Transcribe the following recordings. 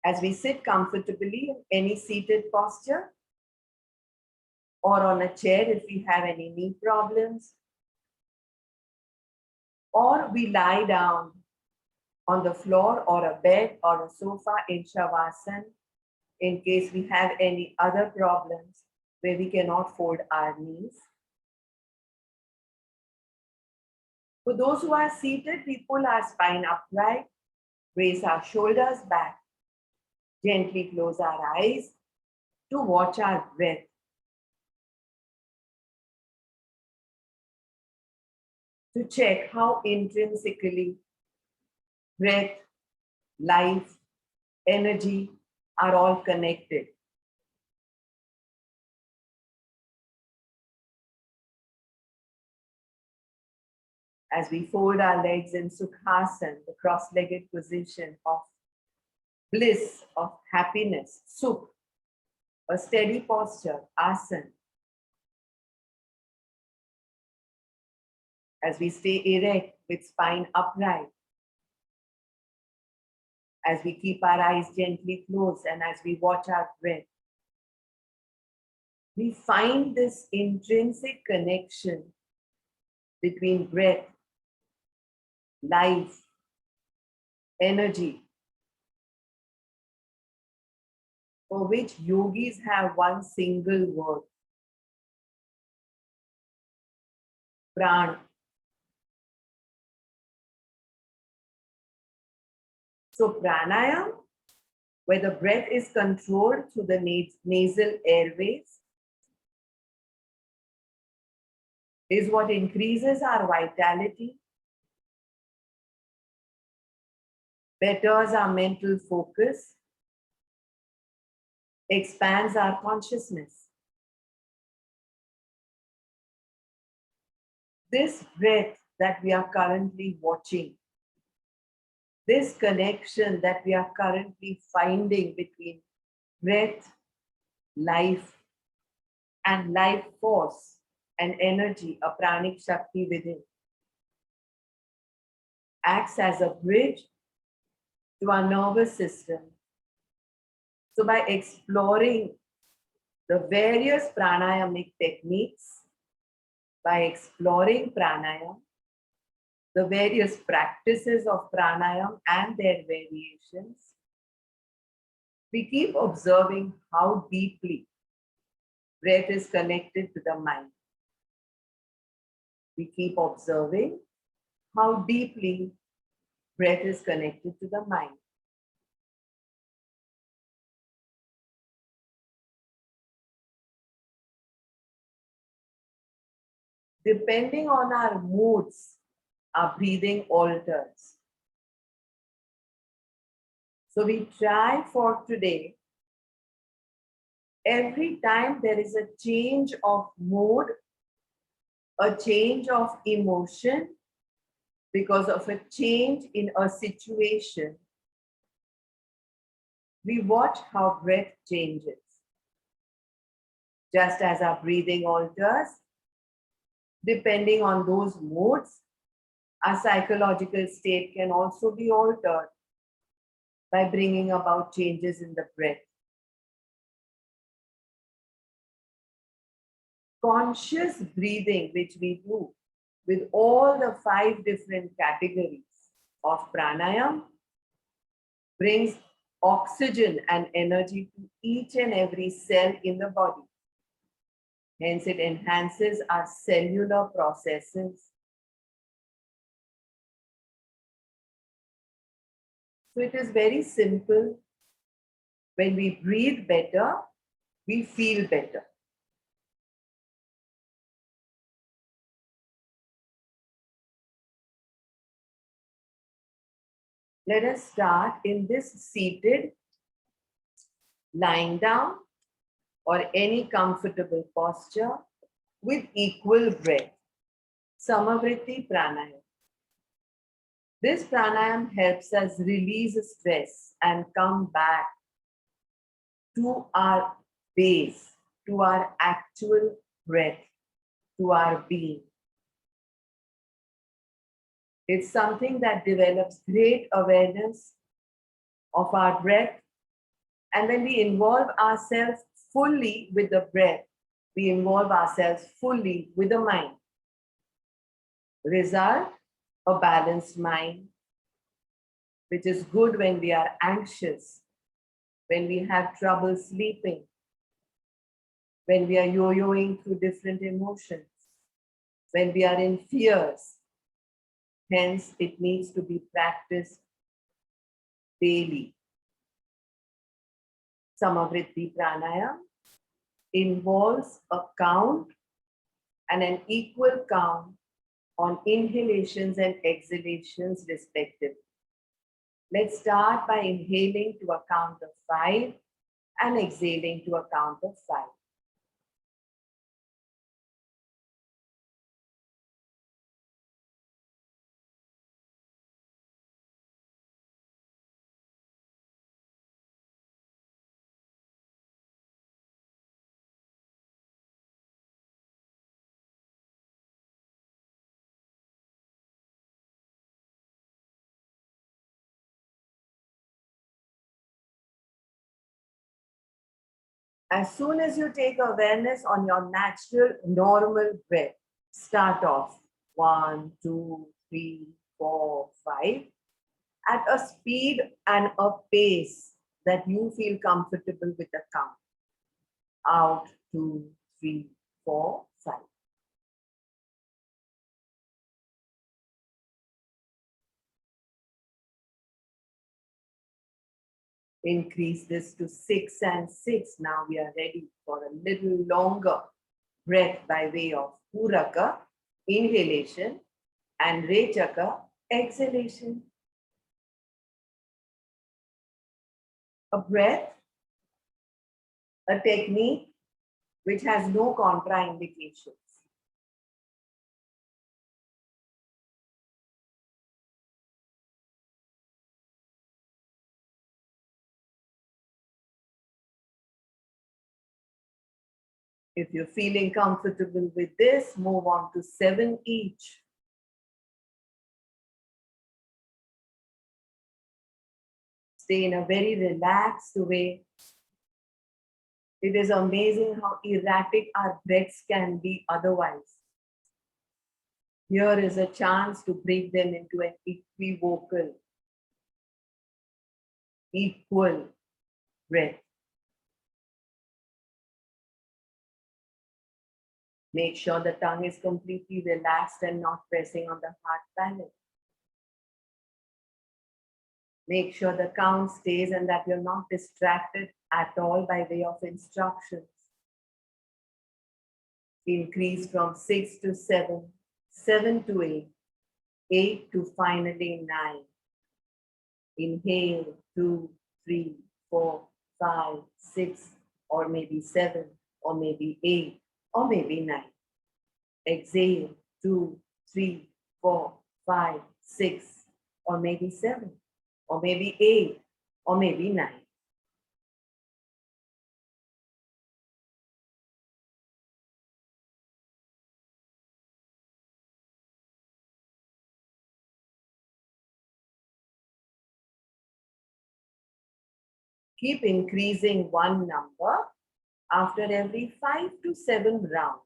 As we sit comfortably in any seated posture or on a chair if we have any knee problems, or we lie down on the floor or a bed or a sofa in Shavasana in case we have any other problems where we cannot fold our knees. For those who are seated, we pull our spine upright, raise our shoulders back, gently close our eyes to watch our breath. To check how intrinsically breath, life, energy are all connected. As we fold our legs in Sukhasana, the cross-legged position of bliss, of happiness, Sukh, a steady posture, Asana. As we stay erect with spine upright, as we keep our eyes gently closed and as we watch our breath, we find this intrinsic connection between breath, life, energy, for which yogis have one single word, Pran. So Pranayam, where the breath is controlled through the nasal airways, is what increases our vitality, betters our mental focus, expands our consciousness. This breath that we are currently watching, this connection that we are currently finding between breath, life, and life force and energy, a pranic shakti within, acts as a bridge to our nervous system. So by exploring the various pranayamic techniques, by exploring pranayam, the various practices of pranayam and their variations, we keep observing how deeply breath is connected to the mind. We keep observing how deeply breath is connected to the mind. Depending on our moods, our breathing alters. So we try for today, every time there is a change of mood, a change of emotion, because of a change in a situation, we watch how breath changes. Just as our breathing alters, depending on those moods, our psychological state can also be altered by bringing about changes in the breath. Conscious breathing, which we do with all the 5 different categories of pranayam, brings oxygen and energy to each and every cell in the body. Hence, it enhances our cellular processes. So it is very simple. When we breathe better, we feel better. Let us start in this seated, lying down, or any comfortable posture with equal breath. Samavritti Pranayam. This pranayam helps us release stress and come back to our base, to our actual breath, to our being. It's something that develops great awareness of our breath And when we involve ourselves fully with the breath, we involve ourselves fully with the mind. Result, a balanced mind, which is good when we are anxious, when we have trouble sleeping, when we are yo-yoing through different emotions, when we are in fears. Hence, it needs to be practiced daily. Samavritti Pranayam involves a count and an equal count on inhalations and exhalations respectively. Let's start by inhaling to a count of 5 and exhaling to a count of 5. As soon as you take awareness on your natural, normal breath, start off 1, 2, 3, 4, 5 at a speed and a pace that you feel comfortable with the count. Out 2, 3, 4, 5. Increase this to 6 and 6. Now we are ready for a little longer breath by way of Puraka, inhalation, and Rechaka, exhalation. A breath, a technique which has no contraindications. If you're feeling comfortable with this, move on to 7 each. Stay in a very relaxed way. It is amazing how erratic our breaths can be otherwise. Here is a chance to break them into an equivocal, equal breath. Make sure the tongue is completely relaxed and not pressing on the hard palate. Make sure the count stays and that you're not distracted at all by way of instructions. Increase from 6 to 7, 7 to 8, 8 to finally 9. Inhale 2, 3, 4, 5, 6, or maybe 7, or maybe 8, or maybe 9. Exhale 2, 3, 4, 5, 6, or maybe 7, or maybe 8, or maybe 9. Keep increasing one number after every 5 to 7 rounds.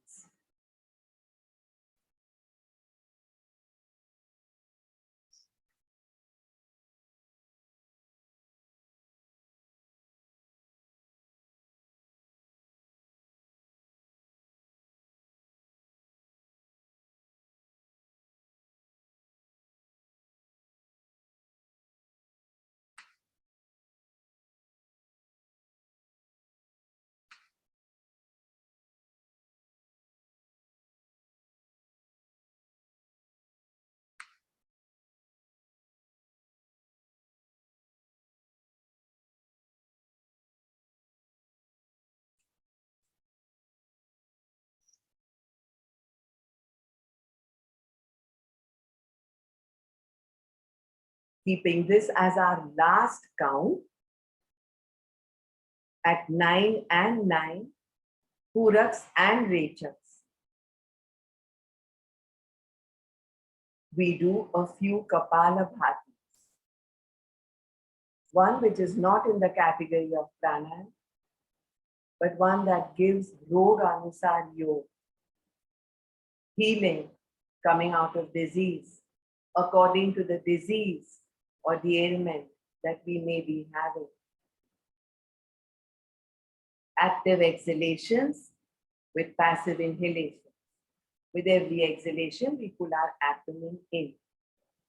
Keeping this as our last count at 9 and 9, Puraks and Rechaks. We do a few Kapala Bhatis. one which is not in the category of pranayam, but one that gives roga anusar yoga, healing coming out of disease, according to the disease or the ailment that we may be having. Active exhalations with passive inhalations. With every exhalation, we pull our abdomen in.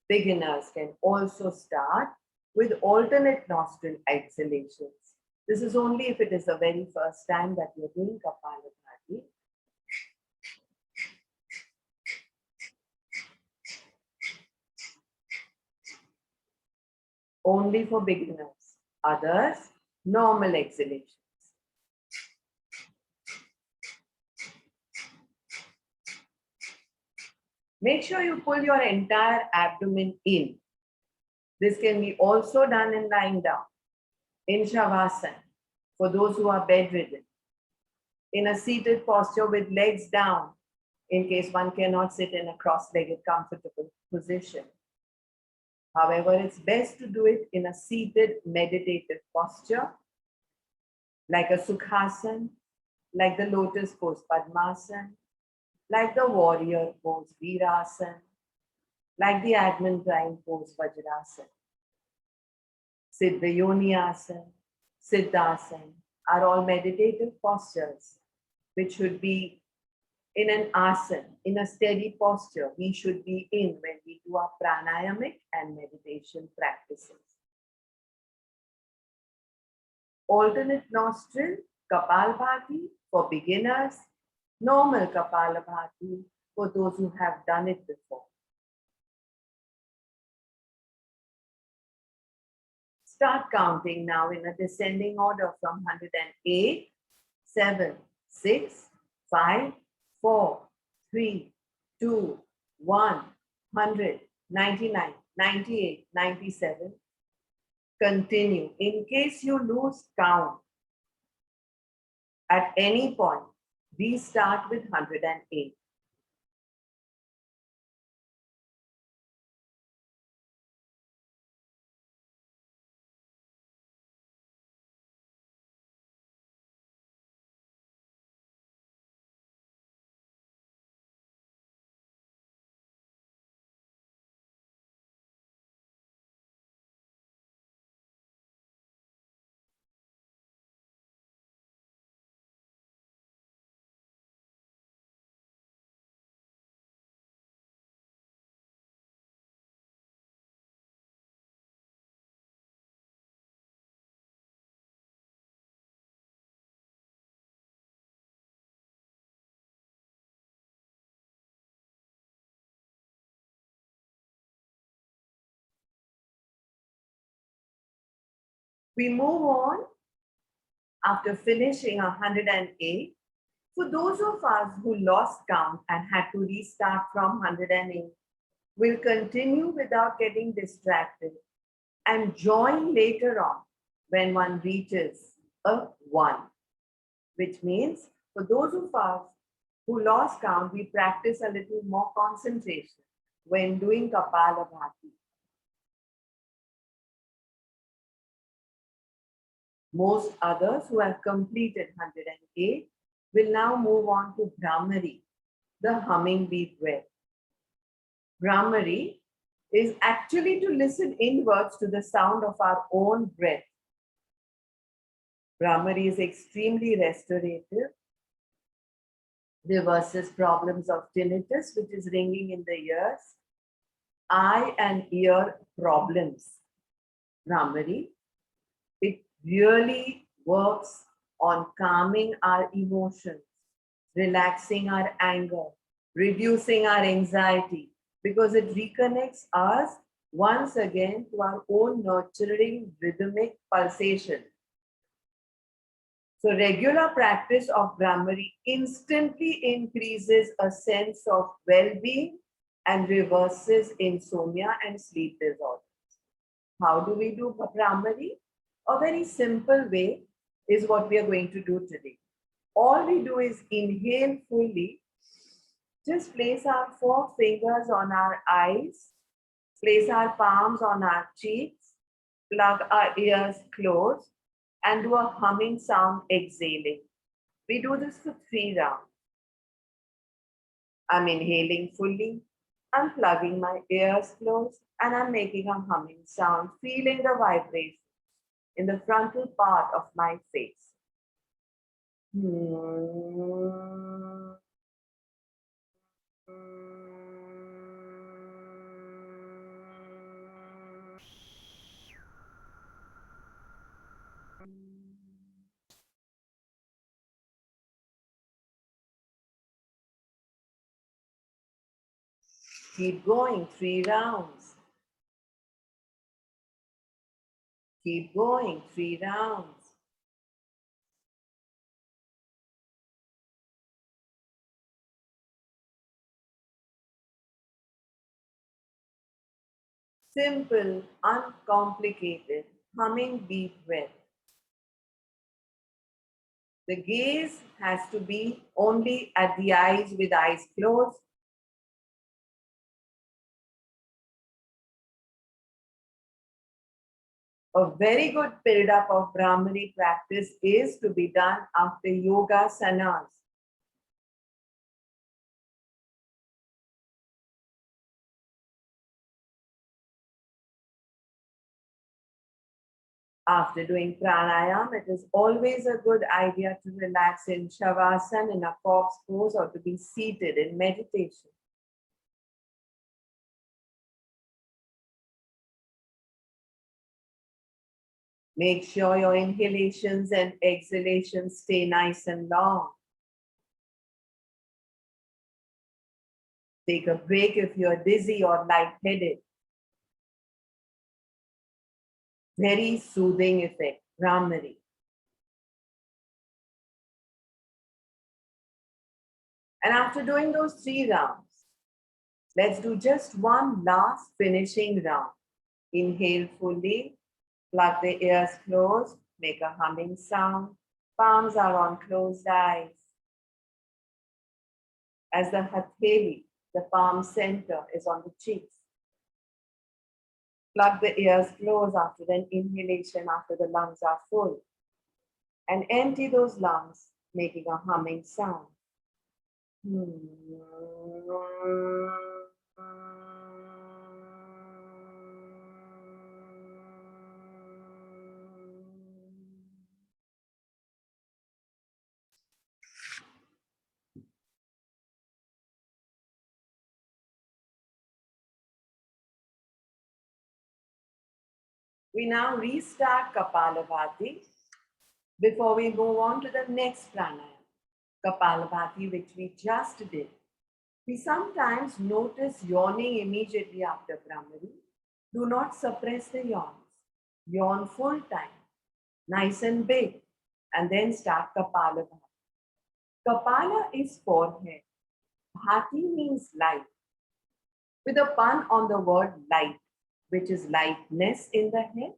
Beginners can also start with alternate nostril exhalations. This is only if it is the very first time that you're doing Kapalabhati. Only for beginners. Others, normal exhalations. Make sure you pull your entire abdomen in. This can be also done in lying down, in Shavasana, for those who are bedridden, in a seated posture with legs down, in case one cannot sit in a cross-legged comfortable position. However, it's best to do it in a seated meditative posture, like a Sukhasana, like the lotus pose Padmasana, like the warrior pose Virasana, like the adamantine pose Vajrasana. Siddha Yoni Asana, Siddhasana are all meditative postures which should be in an asana, in a steady posture. We should be in when we do our pranayamic and meditation practices. Alternate nostril, Kapalabhati for beginners, normal Kapalabhati for those who have done it before. Start counting now in a descending order from 108, 7, 6, 5, 4, 3, 2, 1, 100, 99, 98, 97. Continue. In case you lose count at any point, we start with 108. We move on after finishing 108. For those of us who lost count and had to restart from 108, we'll continue without getting distracted and join later on when one reaches a 1, which means for those of us who lost count, we practice a little more concentration when doing Kapalabhati. Most others who have completed 108 will now move on to Brahmari, the humming beat breath. Brahmari is actually to listen inwards to the sound of our own breath. Brahmari is extremely restorative, reverses problems of tinnitus, which is ringing in the ears, eye and ear problems. Brahmari, it really works on calming our emotions, relaxing our anger, reducing our anxiety, because it reconnects us once again to our own nurturing rhythmic pulsation. So regular practice of Brahmari instantly increases a sense of well-being and reverses insomnia and sleep disorders. How do we do Brahmari? A very simple way is what we are going to do today. All we do is inhale fully, just place our 4 fingers on our eyes, place our palms on our cheeks, Plug our ears close and do a humming sound exhaling. We do this for 3 rounds. I'm inhaling fully, I'm plugging my ears closed, and I'm making a humming sound, feeling the vibration in the frontal part of my face. Keep going, 3 rounds. Keep going, 3 rounds. Simple, uncomplicated, humming deep breath. The gaze has to be only at the eyes with eyes closed. A very good build-up of Brahmari practice is to be done after yoga sanas. After doing pranayam, it is always a good idea to relax in shavasana, in a corpse pose, or to be seated in meditation. Make sure your inhalations and exhalations stay nice and long. Take a break if you're dizzy or lightheaded. Very soothing effect, Brahmari. And after doing those 3 rounds, let's do just one last finishing round. Inhale fully, plug the ears closed, make a humming sound. Palms are on closed eyes. As the hatheli, the palm center, is on the cheeks. Plug the ears close after an inhalation, after the lungs are full. And empty those lungs, making a humming sound. We now restart Kapalabhati before we move on to the next pranayama, Kapalabhati, which we just did. We sometimes notice yawning immediately after Brahmari. Do not suppress the yawns. Yawn full time, nice and big, and then start Kapalabhati. Kapala is forehead. Bhati means light, with a pun on the word light, which is lightness in the head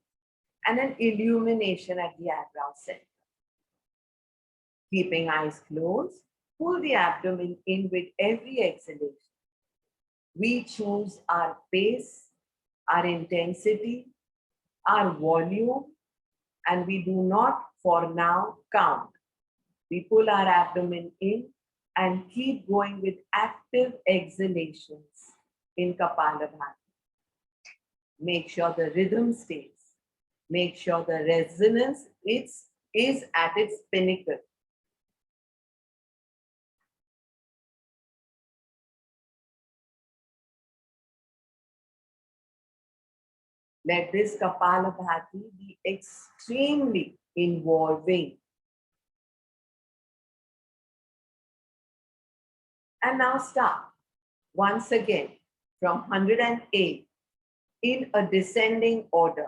and an illumination at the eyebrow center. Keeping eyes closed, pull the abdomen in with every exhalation. We choose our pace, our intensity, our volume, and we do not for now count. We pull our abdomen in and keep going with active exhalations in Kapalabhati. Make sure the rhythm stays. Make sure the resonance is at its pinnacle. Let this Kapalabhati be extremely involving. And now start once again from 108 in a descending order.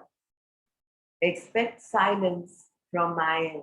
Expect silence from my end.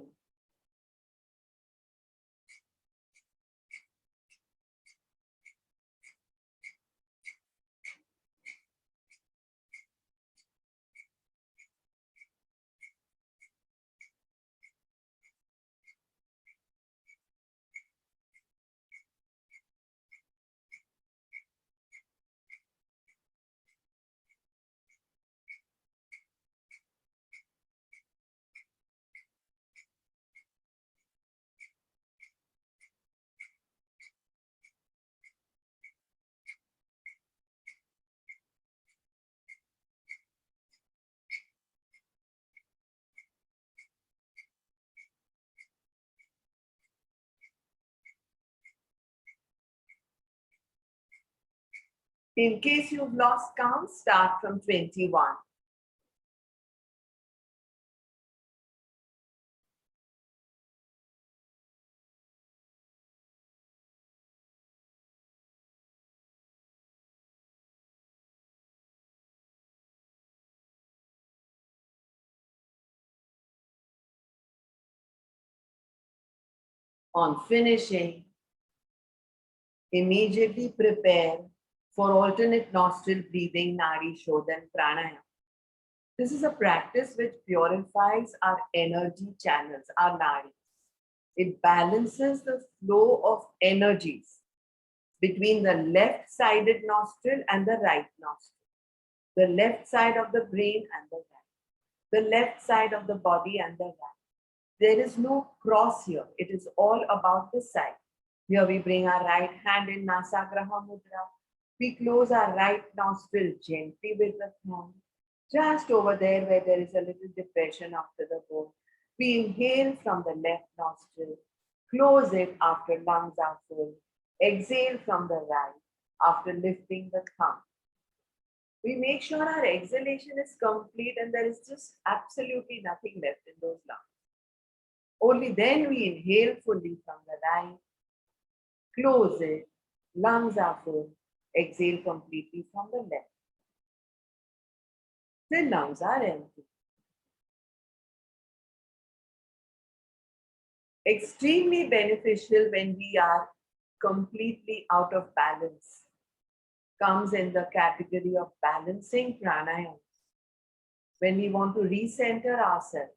In case you've lost count, start from 21. On finishing, immediately prepare for alternate nostril breathing, Nadi Shodhan Pranayam. This is a practice which purifies our energy channels, our nadis. It balances the flow of energies between the left-sided nostril and the right nostril, the left side of the brain and the right, the left side of the body and the right. There is no cross here. It is all about the side. Here we bring our right hand in Nasagraha Mudra. We close our right nostril gently with the thumb. Just over there where there is a little depression after the bone. We inhale from the left nostril. Close it after lungs are full. Exhale from the right after lifting the thumb. We make sure our exhalation is complete and there is just absolutely nothing left in those lungs. Only then we inhale fully from the right, close it, lungs are full, exhale completely from the left. The lungs are empty. Extremely beneficial when we are completely out of balance. Comes in the category of balancing pranayams. When we want to recenter ourselves.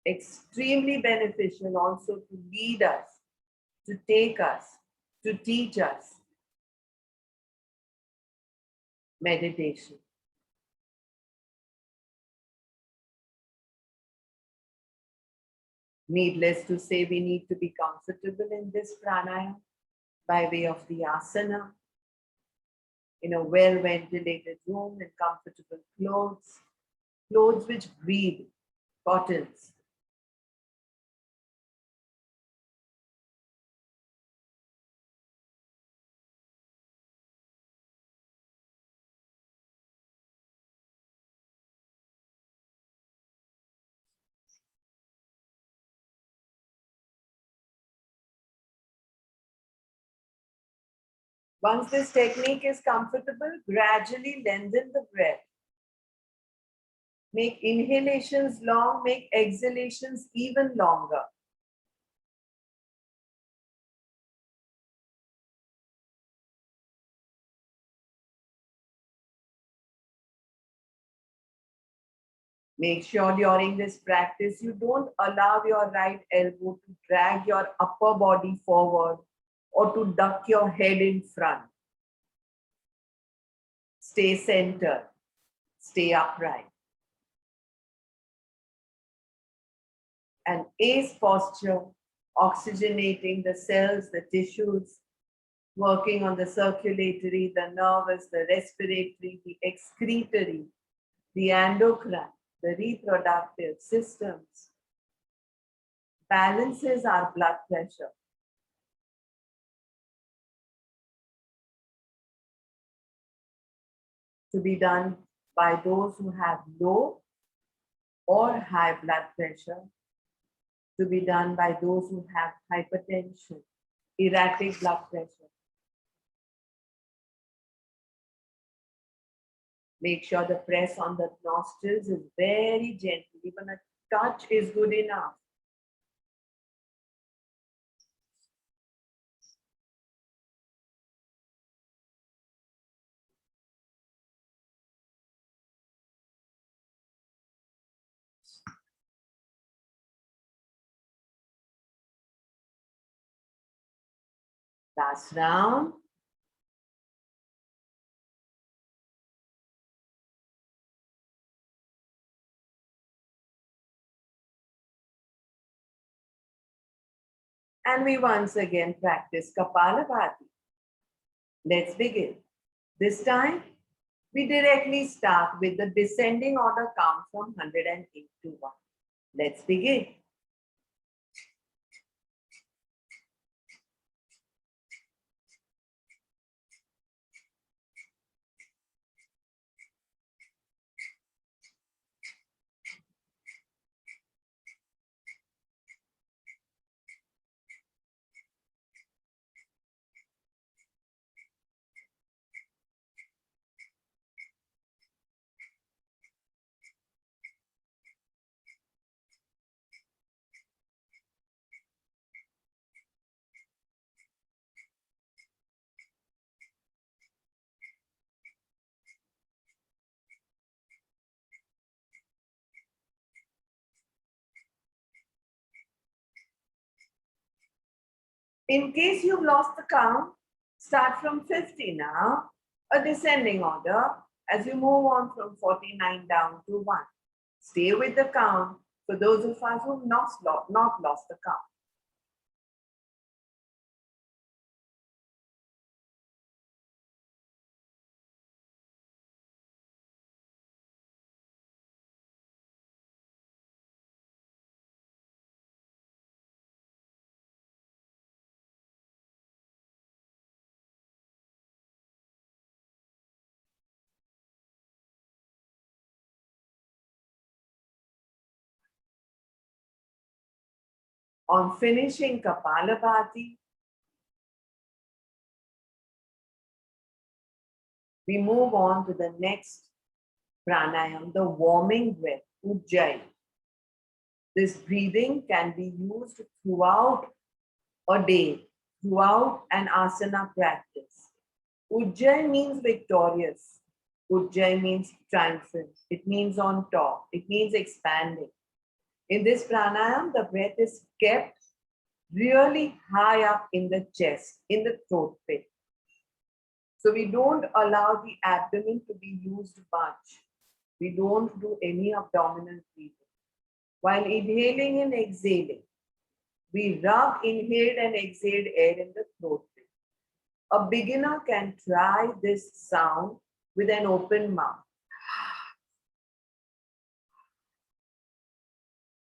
Extremely beneficial also to lead us, to take us, to teach us meditation. Needless to say, we need to be comfortable in this pranayama by way of the asana, in a well-ventilated room, in comfortable clothes, clothes which breathe, cottons. Once this technique is comfortable, gradually lengthen the breath. Make inhalations long, make exhalations even longer. Make sure during this practice, you don't allow your right elbow to drag your upper body forward or to duck your head in front. Stay centered, stay upright. An ace posture, oxygenating the cells, the tissues, working on the circulatory, the nervous, the respiratory, the excretory, the endocrine, the reproductive systems, balances our blood pressure. To be done by those who have low or high blood pressure, to be done by those who have hypertension, erratic blood pressure. Make sure the press on the nostrils is very gentle. Even a touch is good enough. Last round. And we once again practice Kapalabhati. Let's begin. This time, we directly start with the descending order count from 108 to 1. Let's begin. In case you've lost the count, start from 50 now, a descending order as you move on from 49 down to 1. Stay with the count for those of us who have not lost the count. On finishing Kapalabhati, we move on to the next pranayam, the warming breath, Ujjayi. This breathing can be used throughout a day, throughout an asana practice. Ujjayi means victorious. Ujjayi means triumphant. It means on top. It means expanding. In this pranayam, the breath is kept really high up in the chest, in the throat pit. So we don't allow the abdomen to be used much. We don't do any abdominal breathing. While inhaling and exhaling, we rub inhaled and exhaled air in the throat pit. A beginner can try this sound with an open mouth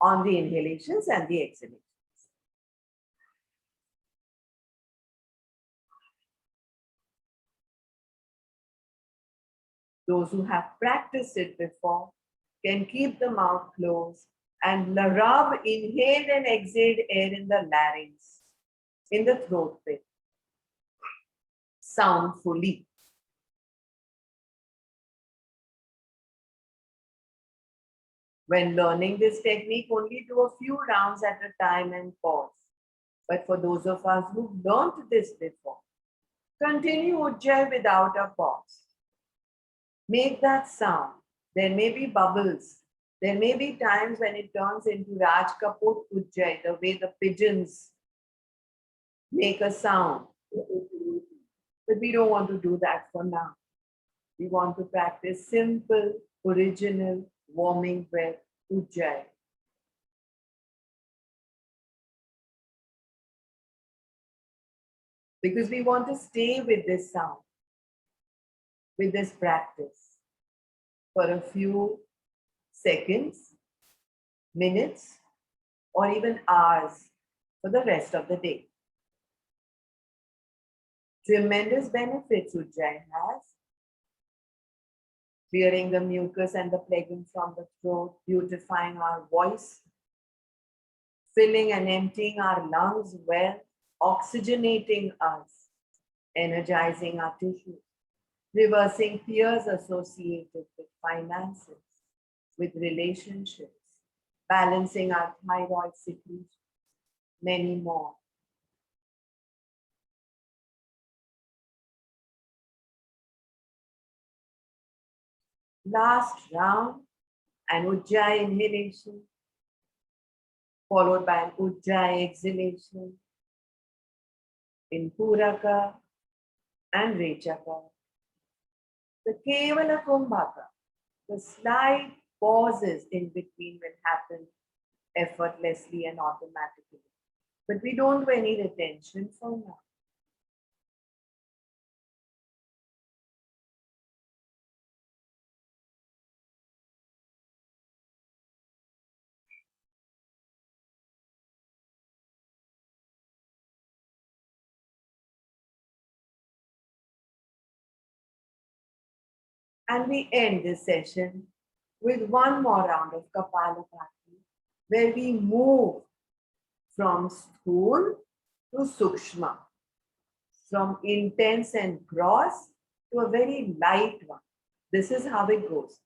on the inhalations and the exhalations. Those who have practiced it before can keep the mouth closed and rub inhaled and exhaled air in the larynx, in the throat pit. Sound fully. When learning this technique, only do a few rounds at a time and pause. But for those of us who've learned this before, continue Ujjayi without a pause. Make that sound. There may be bubbles. There may be times when it turns into Raj Kapoor Ujjayi, the way the pigeons make a sound. But we don't want to do that for now. We want to practice simple, original, warming breath, Ujjayi. Because we want to stay with this sound, with this practice for a few seconds, minutes, or even hours for the rest of the day. Tremendous benefits Ujjayi has. Clearing the mucus and the phlegm from the throat, beautifying our voice, filling and emptying our lungs well, oxygenating us, energizing our tissues, reversing fears associated with finances, with relationships, balancing our thyroid secretion, many more. Last round, an Ujjayi inhalation, followed by an Ujjayi exhalation in Puraka and Rechaka. The Kevala Kumbhaka, the slight pauses in between will happen effortlessly and automatically. But we don't do any retention for now. And we end this session with one more round of Kapalabhati, where we move from Sthul to Sukshma, from intense and gross to a very light one. This is how it goes.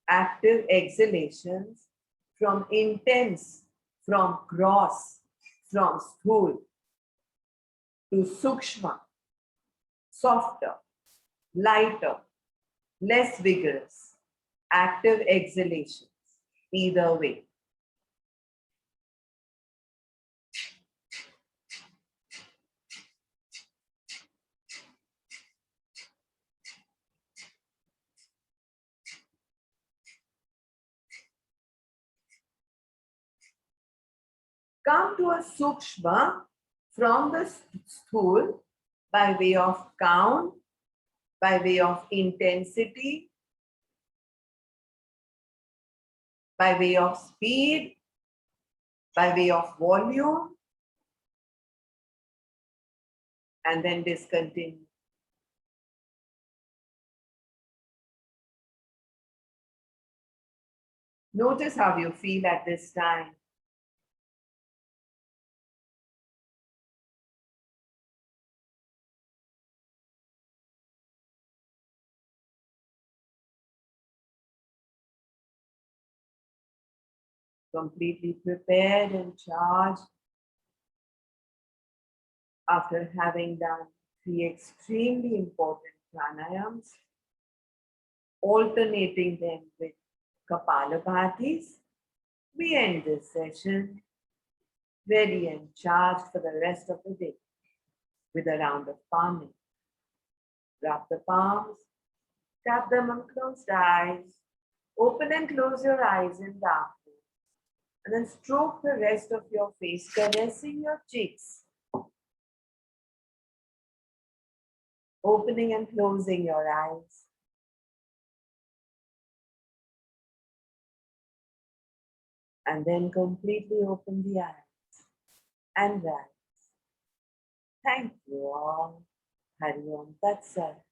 Active exhalations from intense, from gross, from sthul to sukshma, softer, lighter, less vigorous, active exhalations, either way. Come to a sukshma from the sthul by way of count, by way of intensity, by way of speed, by way of volume, and then discontinue. Notice how you feel at this time. Completely prepared and charged after having done 3 extremely important pranayams, alternating them with Kapalabhatis. We end this session ready and charged for the rest of the day with a round of palming. Wrap the palms, tap them on closed eyes, open and close your eyes in darkness, and then stroke the rest of your face, caressing your cheeks, opening and closing your eyes. And then completely open the eyes and rise. Thank you all. Hari Om Tat Sat.